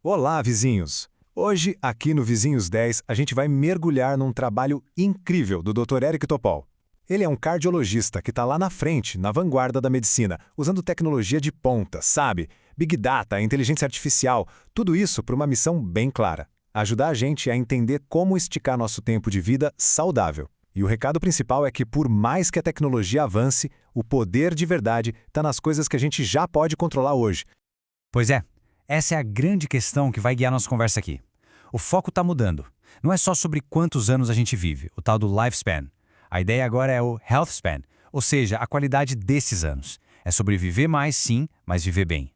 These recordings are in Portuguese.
Olá, vizinhos! Hoje, aqui no Vizinhos 10, a gente vai mergulhar num trabalho incrível do Dr. Eric Topol. Ele é um cardiologista que está lá na frente, na vanguarda da medicina, usando tecnologia de ponta, sabe? Big Data, inteligência artificial, tudo isso para uma missão bem clara: ajudar a gente a entender como esticar nosso tempo de vida saudável. E o recado principal é que, por mais que a tecnologia avance, o poder de verdade está nas coisas que a gente já pode controlar hoje. Pois é, essa é a grande questão que vai guiar nossa conversa aqui. O foco está mudando. Não é só sobre quantos anos a gente vive, o tal do lifespan. A ideia agora é o health span, ou seja, a qualidade desses anos. É sobre viver mais, sim, mas viver bem.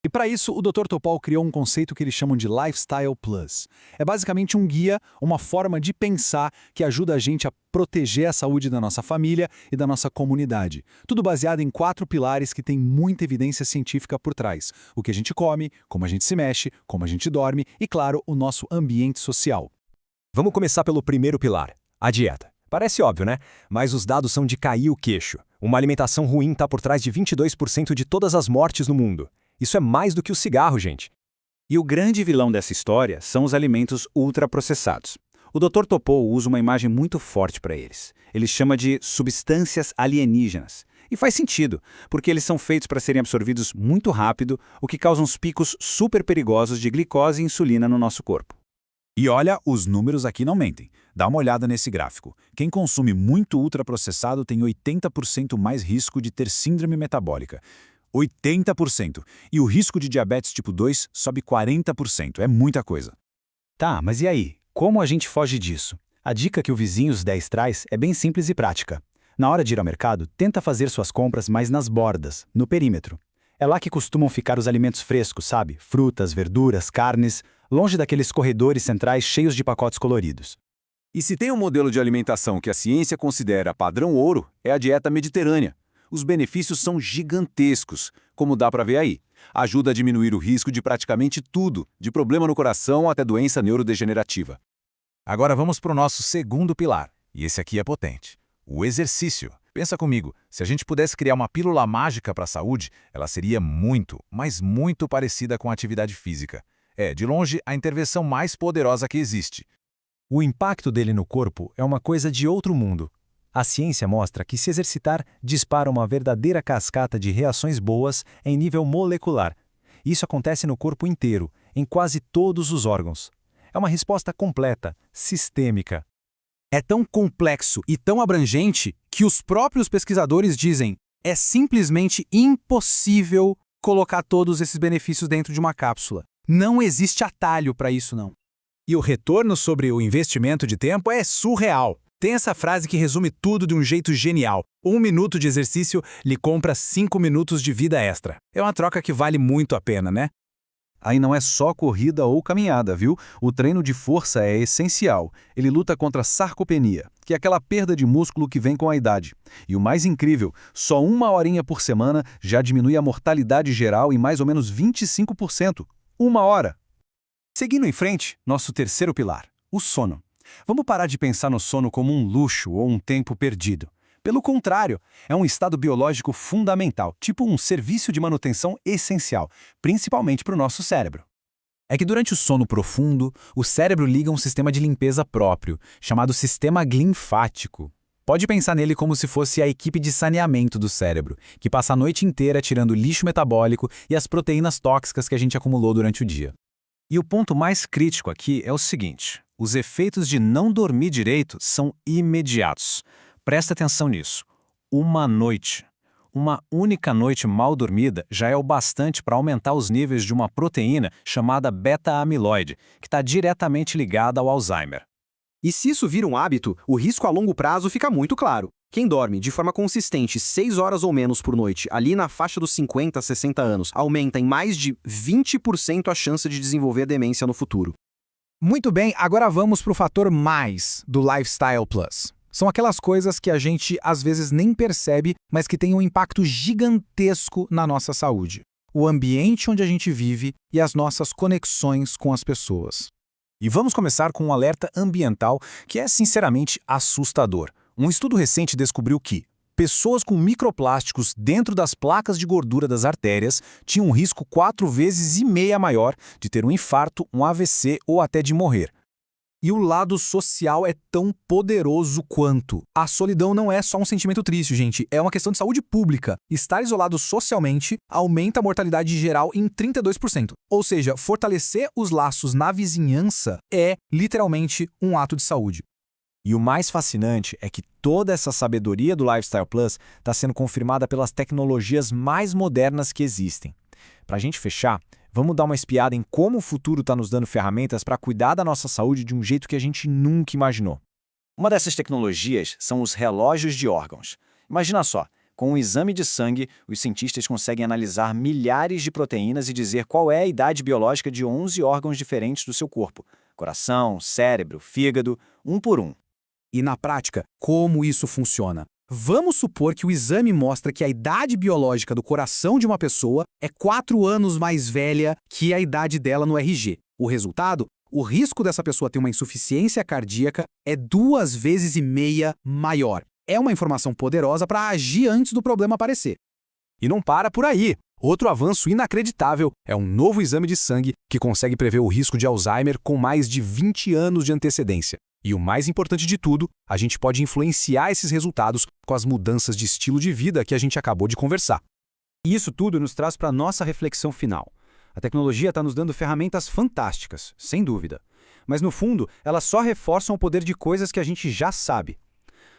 E para isso, o Dr. Topol criou um conceito que eles chamam de Lifestyle Plus. É basicamente um guia, uma forma de pensar que ajuda a gente a proteger a saúde da nossa família e da nossa comunidade. Tudo baseado em 4 pilares que têm muita evidência científica por trás: o que a gente come, como a gente se mexe, como a gente dorme e, claro, o nosso ambiente social. Vamos começar pelo primeiro pilar, a dieta. Parece óbvio, né? Mas os dados são de cair o queixo. Uma alimentação ruim está por trás de 22% de todas as mortes no mundo. Isso é mais do que o cigarro, gente. E o grande vilão dessa história são os alimentos ultraprocessados. O Dr. Topol usa uma imagem muito forte para eles. Ele chama de substâncias alienígenas. E faz sentido, porque eles são feitos para serem absorvidos muito rápido, o que causa uns picos super perigosos de glicose e insulina no nosso corpo. E olha, os números aqui não mentem. Dá uma olhada nesse gráfico. Quem consome muito ultraprocessado tem 80% mais risco de ter síndrome metabólica. 80%. E o risco de diabetes tipo 2 sobe 40%. É muita coisa. Tá, mas e aí? Como a gente foge disso? A dica que o Vizinhos 10 traz é bem simples e prática. Na hora de ir ao mercado, tenta fazer suas compras mais nas bordas, no perímetro. É lá que costumam ficar os alimentos frescos, sabe? Frutas, verduras, carnes, longe daqueles corredores centrais cheios de pacotes coloridos. E se tem um modelo de alimentação que a ciência considera padrão ouro, é a dieta mediterrânea. Os benefícios são gigantescos, como dá para ver aí. Ajuda a diminuir o risco de praticamente tudo, de problema no coração até doença neurodegenerativa. Agora vamos para o nosso segundo pilar, e esse aqui é potente: o exercício. Pensa comigo, se a gente pudesse criar uma pílula mágica para a saúde, ela seria muito, mas muito parecida com a atividade física. É, de longe, a intervenção mais poderosa que existe. O impacto dele no corpo é uma coisa de outro mundo. A ciência mostra que se exercitar dispara uma verdadeira cascata de reações boas em nível molecular. Isso acontece no corpo inteiro, em quase todos os órgãos. É uma resposta completa, sistêmica. É tão complexo e tão abrangente que os próprios pesquisadores dizem: é simplesmente impossível colocar todos esses benefícios dentro de uma cápsula. Não existe atalho para isso, não. E o retorno sobre o investimento de tempo é surreal. Tem essa frase que resume tudo de um jeito genial: 1 minuto de exercício lhe compra 5 minutos de vida extra. É uma troca que vale muito a pena, né? Aí não é só corrida ou caminhada, viu? O treino de força é essencial. Ele luta contra a sarcopenia, que é aquela perda de músculo que vem com a idade. E o mais incrível, só 1 horinha por semana já diminui a mortalidade geral em mais ou menos 25%. 1 hora! Seguindo em frente, nosso terceiro pilar, o sono. Vamos parar de pensar no sono como um luxo ou um tempo perdido. Pelo contrário, é um estado biológico fundamental, tipo um serviço de manutenção essencial, principalmente para o nosso cérebro. É que durante o sono profundo, o cérebro liga um sistema de limpeza próprio, chamado sistema linfático. Pode pensar nele como se fosse a equipe de saneamento do cérebro, que passa a noite inteira tirando o lixo metabólico e as proteínas tóxicas que a gente acumulou durante o dia. E o ponto mais crítico aqui é o seguinte: os efeitos de não dormir direito são imediatos. Presta atenção nisso. Uma única noite mal dormida já é o bastante para aumentar os níveis de uma proteína chamada beta-amiloide, que está diretamente ligada ao Alzheimer. E se isso vira um hábito, o risco a longo prazo fica muito claro. Quem dorme de forma consistente 6 horas ou menos por noite, ali na faixa dos 50 a 60 anos, aumenta em mais de 20% a chance de desenvolver demência no futuro. Muito bem, agora vamos para o fator mais do Lifestyle Plus. São aquelas coisas que a gente às vezes nem percebe, mas que têm um impacto gigantesco na nossa saúde. O ambiente onde a gente vive e as nossas conexões com as pessoas. E vamos começar com um alerta ambiental que é sinceramente assustador. Um estudo recente descobriu que pessoas com microplásticos dentro das placas de gordura das artérias tinham um risco 4,5 vezes maior de ter um infarto, um AVC ou até de morrer. E o lado social é tão poderoso quanto. A solidão não é só um sentimento triste, gente. É uma questão de saúde pública. Estar isolado socialmente aumenta a mortalidade geral em 32%. Ou seja, fortalecer os laços na vizinhança é, literalmente, um ato de saúde. E o mais fascinante é que toda essa sabedoria do Lifestyle Plus está sendo confirmada pelas tecnologias mais modernas que existem. Para a gente fechar, vamos dar uma espiada em como o futuro está nos dando ferramentas para cuidar da nossa saúde de um jeito que a gente nunca imaginou. Uma dessas tecnologias são os relógios de órgãos. Imagina só, com um exame de sangue, os cientistas conseguem analisar milhares de proteínas e dizer qual é a idade biológica de 11 órgãos diferentes do seu corpo: coração, cérebro, fígado, um por um. E na prática, como isso funciona? Vamos supor que o exame mostra que a idade biológica do coração de uma pessoa é 4 anos mais velha que a idade dela no RG. O resultado? O risco dessa pessoa ter uma insuficiência cardíaca é 2,5 vezes maior. É uma informação poderosa para agir antes do problema aparecer. E não para por aí. Outro avanço inacreditável é um novo exame de sangue que consegue prever o risco de Alzheimer com mais de 20 anos de antecedência. E o mais importante de tudo, a gente pode influenciar esses resultados com as mudanças de estilo de vida que a gente acabou de conversar. E isso tudo nos traz para a nossa reflexão final. A tecnologia está nos dando ferramentas fantásticas, sem dúvida. Mas no fundo, elas só reforçam o poder de coisas que a gente já sabe.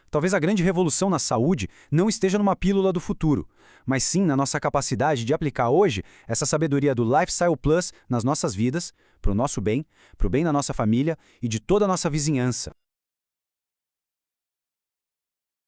Talvez a grande revolução na saúde não esteja numa pílula do futuro, mas sim na nossa capacidade de aplicar hoje essa sabedoria do Lifestyle Plus nas nossas vidas, para o nosso bem, para o bem da nossa família e de toda a nossa vizinhança.